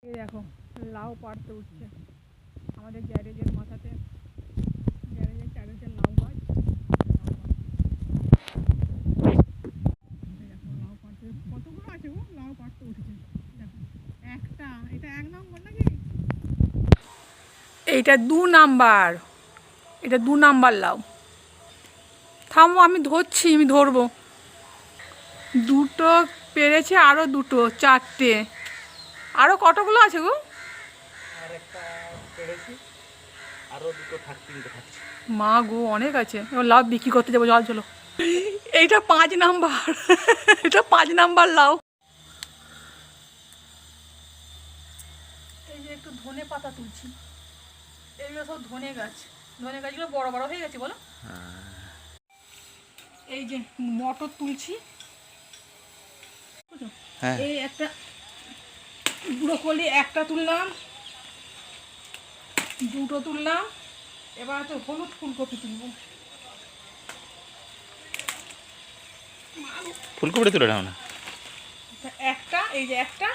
এই দেখো লাউ পাড়তে উঠছে আমাদের গ্যারেজের মাথাতে, গ্যারেজের চারিদিকে লাউ গাছ। দেখো লাউ পাড়তে কতগুলো আছে গো, লাউ পাড়তে উঠেছে। দেখো একটা, এটা 1 নম্বর নাকি? এইটা 2 নাম্বার, এটা 2 নাম্বার লাউ। থামো আমি ধরছি, আমি ধরবো। দুটো পেরেছে, আরও দুটো, 4টে। আরও কতগুলো আছে গো? মা গো অনেক আছে। এবার লাউ বিক্রি করতে যাবো, জল চলো। এইটা 5 নাম্বার, এটা 5 নাম্বার লাউ। এই যে একটু ধনে পাতা তুলছি, এইগুলো সব ধনে গাছ। ধনে গাছগুলো বড় বড় হয়ে গেছে বলো। এই যে মটর তুলছি, এই একটা ব্রোকলি একটা তুললাম, দুটো তুললাম। এবার তো হলুদ ফুলকপি তুলবো। ফুলকপিটা তুলে নাও না। একটা, এই যে একটা,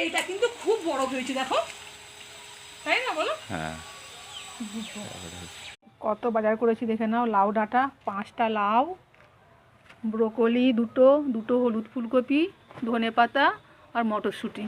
এইটা কিন্তু খুব বড় হয়েছে দেখো, তাই না বলো? হ্যাঁ, কত বাজার করেছি দেখে নাও। লাউ ডাঁটা 5টা লাউ, ব্রোকলি দুটো, দুটো হলুদ ফুলকপি, ধনে পাতা আর মটরশুঁটি।